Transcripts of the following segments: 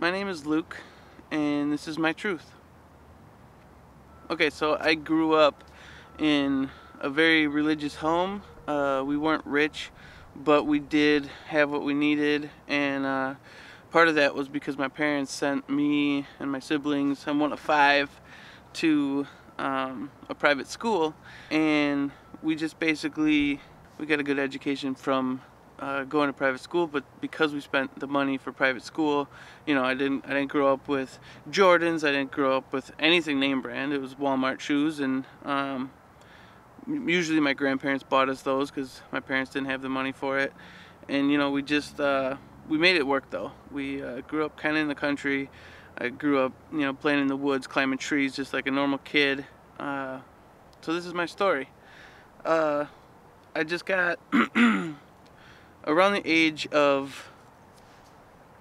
My name is Luke, and this is my truth. Okay, so I grew up in a very religious home. We weren't rich, but we did have what we needed, and part of that was because my parents sent me and my siblings, I'm one of 5, to a private school, and we just basically, we got a good education from going to private school. But because we spent the money for private school, you know, I didn't grow up with Jordans. I didn't grow up with anything name brand. It was Walmart shoes, and usually my grandparents bought us those because my parents didn't have the money for it. And you know, we just we made it work though. We grew up kind of in the country. I grew up, you know, playing in the woods, climbing trees, just like a normal kid. So this is my story. I just got around the age of,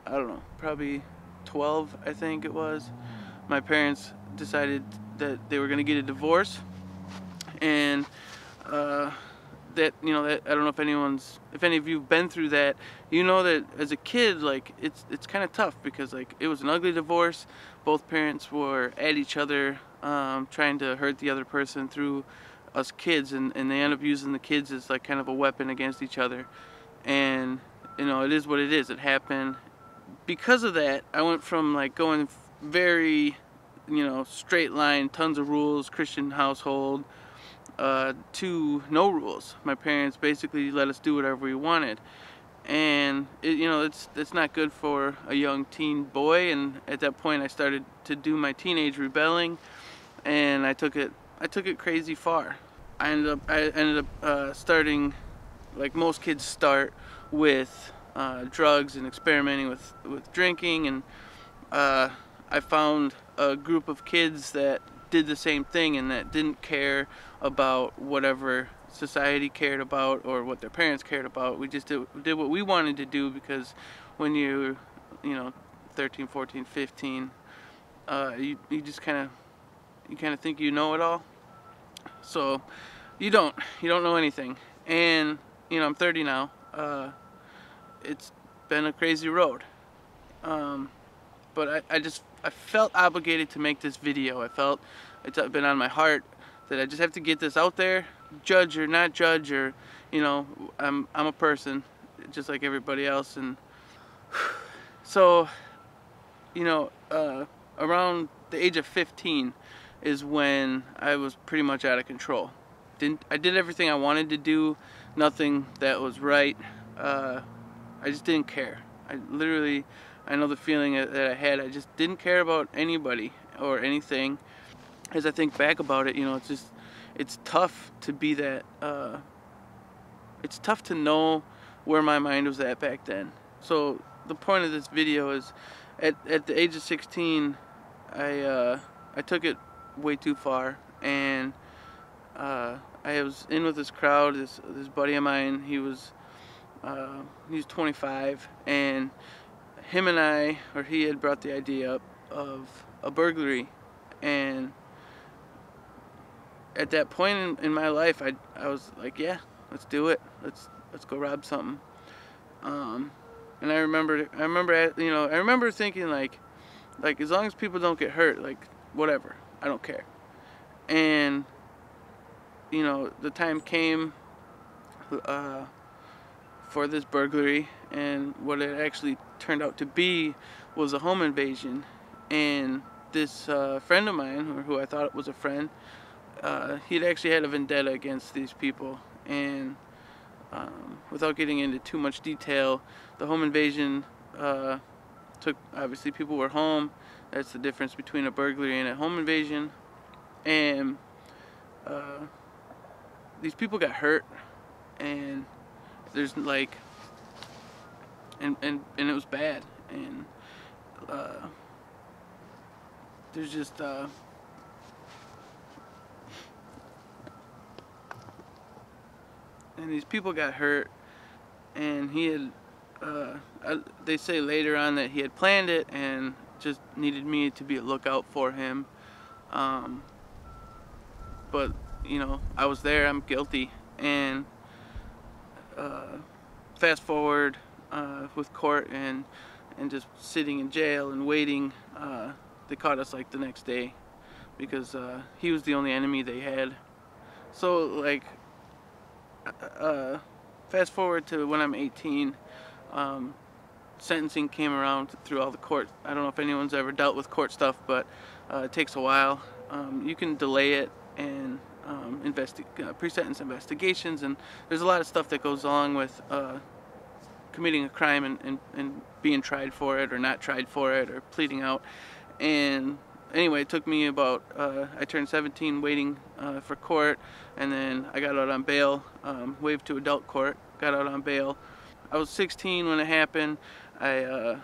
I don't know, probably 12, I think it was. My parents decided that they were going to get a divorce, and that, you know, that I don't know if any of you've been through that. You know that as a kid, like, it's kind of tough because, like, it was an ugly divorce. Both parents were at each other, trying to hurt the other person through us kids, and they end up using the kids as like kind of a weapon against each other. And you know, it is what it is. It happened. Because of that, I went from like going very, you know, straight line, tons of rules, Christian household, to no rules. My parents basically let us do whatever we wanted, and you know, it's not good for a young teen boy. And at that point, I started to do my teenage rebelling, and I took it crazy far. I ended up starting, like most kids start, with drugs and experimenting with drinking, and I found a group of kids that did the same thing and that didn't care about whatever society cared about or what their parents cared about. We just did what we wanted to do, because when you're, you know, 13, 14, 15, you just kind of think you know it all. So you don't know anything. And you know, I'm 30 now. It's been a crazy road, but I felt obligated to make this video. I felt it's been on my heart that I just have to get this out there, judge or not judge, or, you know, I'm a person just like everybody else. And so, you know, around the age of 15 is when I was pretty much out of control. I did everything I wanted to do, nothing that was right. I just didn't care. I know the feeling that I had. I just didn't care about anybody or anything. As I think back about it, you know, it's tough to be that, it's tough to know where my mind was at back then. So the point of this video is, at the age of 16, I took it way too far, and I was in with this crowd. This buddy of mine, he was 25, and he had brought the idea up of a burglary. And at that point in my life, I was like, yeah, let's do it. Let's go rob something. And I remember thinking like as long as people don't get hurt, like, whatever, I don't care. And you know, the time came for this burglary, and what it actually turned out to be was a home invasion. And this friend of mine, or who I thought was a friend, he'd actually had a vendetta against these people. And without getting into too much detail, the home invasion obviously people were home. That's the difference between a burglary and a home invasion. And these people got hurt, and there's like, and it was bad. And there's just and these people got hurt, and he had they say later on that he had planned it and just needed me to be a lookout for him. But you know, I was there, I'm guilty. And fast forward with court, and and just sitting in jail and waiting. They caught us like the next day because he was the only enemy they had. So like, fast forward to when I'm 18, sentencing came around through all the court. I don't know if anyone's ever dealt with court stuff, but it takes a while. You can delay it and pre-sentence investigations, and there's a lot of stuff that goes along with committing a crime and being tried for it or not tried for it or pleading out. And anyway, it took me about, I turned 17 waiting for court, and then I got out on bail, waived to adult court, got out on bail. I was 16 when it happened. I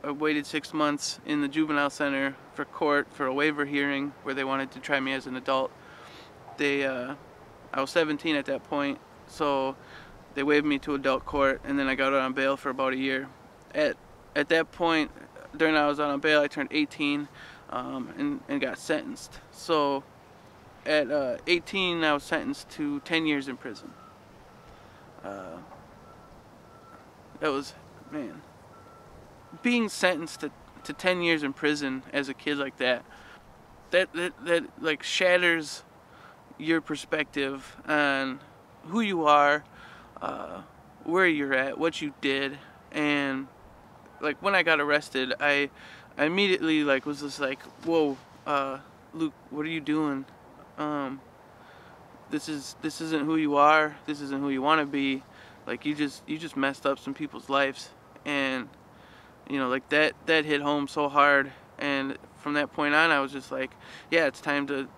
waited 6 months in the juvenile center for court for a waiver hearing where they wanted to try me as an adult. I was 17 at that point, so they waived me to adult court, and then I got out on bail for about a year. At that point, during I was out on bail, I turned 18 and got sentenced. So at 18, I was sentenced to 10 years in prison. That was, man, being sentenced to 10 years in prison as a kid like that like shatters your perspective on who you are, where you're at, what you did. And like when I got arrested, I immediately like was just like, whoa, Luke, what are you doing? This isn't who you are. This isn't who you want to be. Like you just messed up some people's lives. And you know, like that hit home so hard. And from that point on, I was just like, yeah, it's time to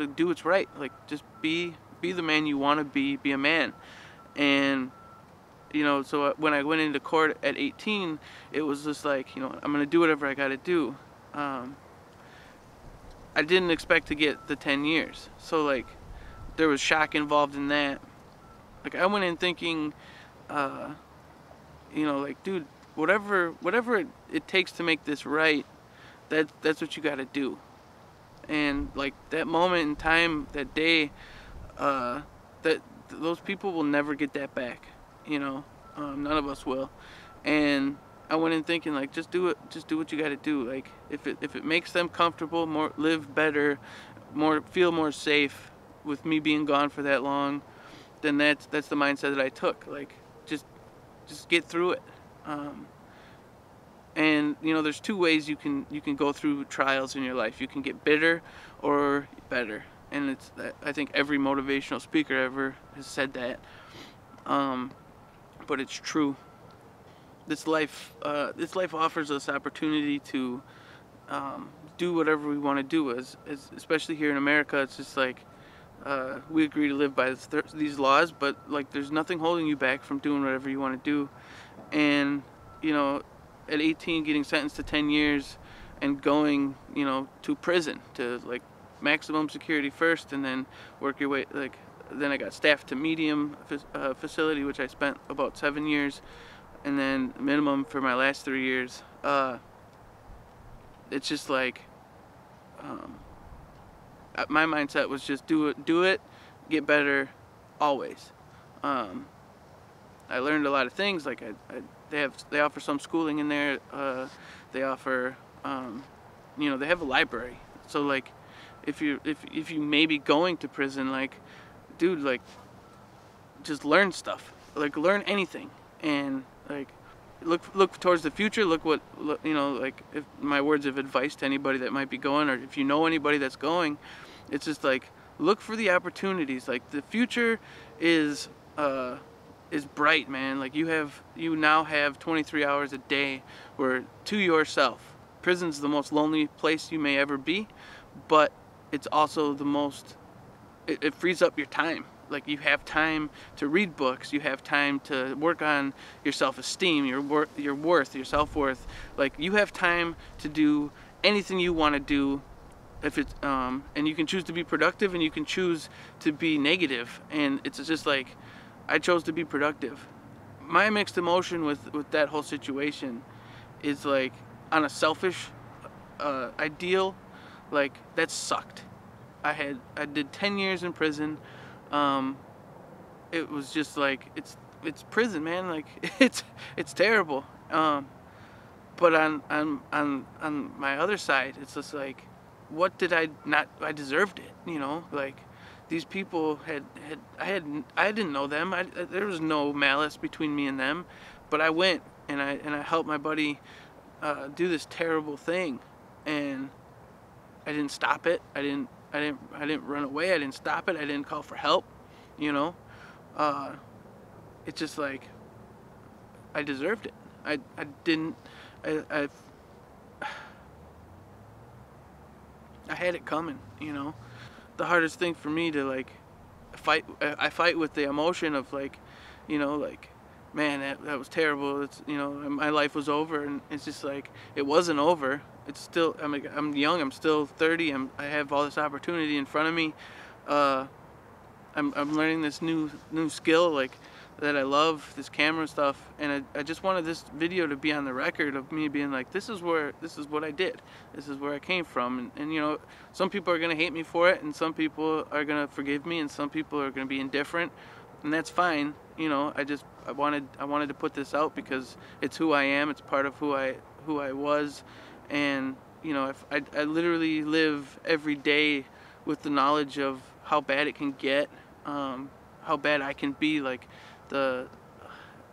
do what's right. Like just be the man you want to be a man. And you know, so when I went into court at 18, it was just like, you know, I'm gonna do whatever I gotta do. I didn't expect to get the 10 years, so like there was shock involved in that. Like I went in thinking, you know, like, dude, whatever it takes to make this right, that's what you gotta do. And like that moment in time, that day, those people will never get that back. You know, none of us will. And I went in thinking like, just do it. Just do what you got to do. Like if it makes them comfortable, live better, feel more safe with me being gone for that long, then that's the mindset that I took. Like just get through it. And you know, there's two ways you can go through trials in your life. You can get bitter or better. And I think every motivational speaker ever has said that. But it's true. This life offers us opportunity to do whatever we want to do. Especially here in America, it's just like we agree to live by these laws, but like there's nothing holding you back from doing whatever you want to do. And you know, at 18, getting sentenced to 10 years and going, you know, to prison, to like maximum security first, and then work your way like. Then I got staffed to medium facility, which I spent about 7 years, and then minimum for my last 3 years. It's just like my mindset was just do it, get better, always. I learned a lot of things. Like they offer some schooling in there. They offer, you know, they have a library. So like, if you may be going to prison, like, dude, like, just learn stuff. Like, learn anything, and like, look towards the future. Look, you know, like, if my words of advice to anybody that might be going, or if you know anybody that's going, it's just like, look for the opportunities. Like, the future is bright, man. Like, you now have 23 hours a day where to yourself. Prison's the most lonely place you may ever be, but it's also the most. It frees up your time. Like, you have time to read books, you have time to work on your self-esteem, your worth, your self-worth. Like, you have time to do anything you want to do. If it's and you can choose to be productive, and you can choose to be negative. And it's just like, I chose to be productive. My mixed emotion with that whole situation is like, on a selfish ideal, like, that sucked. I did 10 years in prison. It was just like, it's prison, man. Like, it's terrible. But on my other side, it's just like, what did I not? I deserved it, you know. Like, these people I didn't know them. There was no malice between me and them, but I went and I helped my buddy do this terrible thing, and I didn't stop it. I didn't run away. I didn't stop it. I didn't call for help, you know. It's just like, I deserved it. I didn't. I had it coming, you know. The hardest thing for me to like fight, I fight with the emotion of like, you know, like, man, that was terrible. It's, you know, my life was over, and it's just like, it wasn't over. It's still, I'm young. I'm still 30. I have all this opportunity in front of me. I'm learning this new skill, like, that I love, this camera stuff, and I just wanted this video to be on the record of me being like, this is what I did, this is where I came from, and you know, some people are gonna hate me for it, and some people are gonna forgive me, and some people are gonna be indifferent, and that's fine, you know. I wanted to put this out because it's who I am, it's part of who I was, and you know, if I literally live every day with the knowledge of how bad it can get, how bad I can be. Like,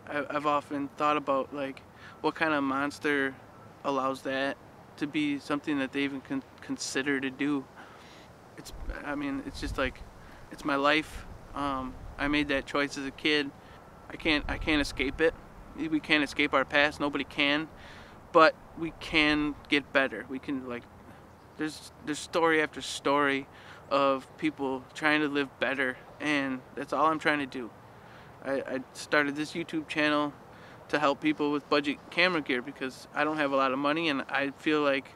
I've often thought about, like, what kind of monster allows that to be something that they even consider to do. I mean, it's just like, it's my life. I made that choice as a kid. I can't escape it. We can't escape our past. Nobody can. But we can get better. We can, like, there's story after story of people trying to live better, and that's all I'm trying to do. I started this YouTube channel to help people with budget camera gear because I don't have a lot of money, and I feel like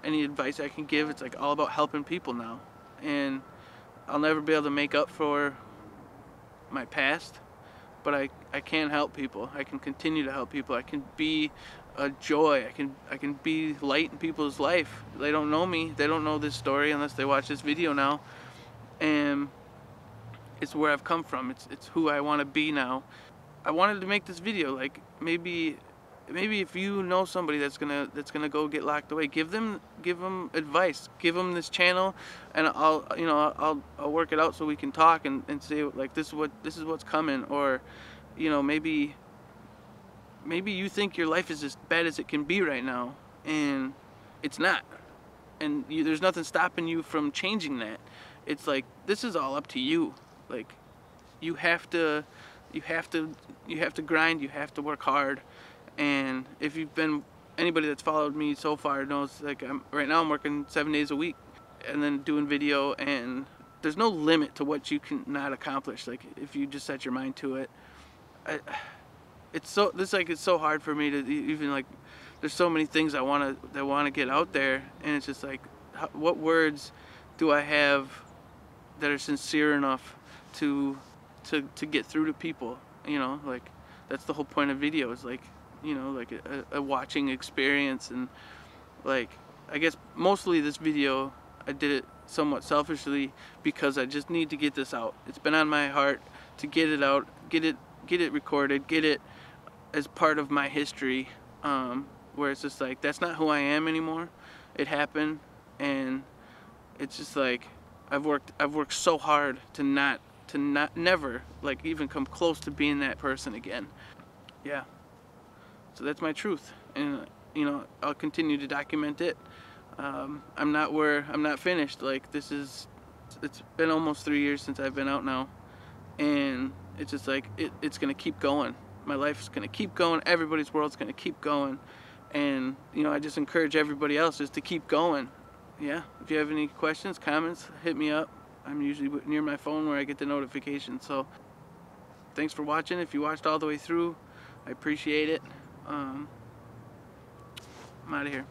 any advice I can give, it's like all about helping people now. And I'll never be able to make up for my past, but I can help people. I can continue to help people. I can be a joy. I can be light in people's life. They don't know me. They don't know this story unless they watch this video now. And it's where I've come from. It's who I want to be now. I wanted to make this video, like, maybe if you know somebody that's gonna go get locked away, give them advice, give them this channel, and I'll work it out so we can talk and say, like, this is what's coming. Or, you know, maybe you think your life is as bad as it can be right now, and it's not, and there's nothing stopping you from changing that. It's like, this is all up to you. Like, you have to grind, you have to work hard. And if you've been, anybody that's followed me so far knows, like, right now I'm working 7 days a week and then doing video, and there's no limit to what you can not accomplish, like, if you just set your mind to it. It's so hard for me to even, like, there's so many things I want to get out there, and it's just like, what words do I have that are sincere enough to get through to people, you know? Like, that's the whole point of video, is, like, you know, like a watching experience. And, like, I guess mostly this video I did it somewhat selfishly because I just need to get this out. It's been on my heart to get it out, get it recorded, get it as part of my history, where it's just like, that's not who I am anymore. It happened, and it's just like, I've worked so hard to never, like, even come close to being that person again. Yeah. So that's my truth, and, you know, I'll continue to document it. I'm not finished. Like, it's been almost 3 years since I've been out now, and it's just like, it's gonna keep going. My life's gonna keep going. Everybody's world's gonna keep going, and, you know, I just encourage everybody else just to keep going. Yeah. If you have any questions, comments, hit me up. I'm usually near my phone where I get the notification. So thanks for watching. If you watched all the way through, I appreciate it. I'm out of here.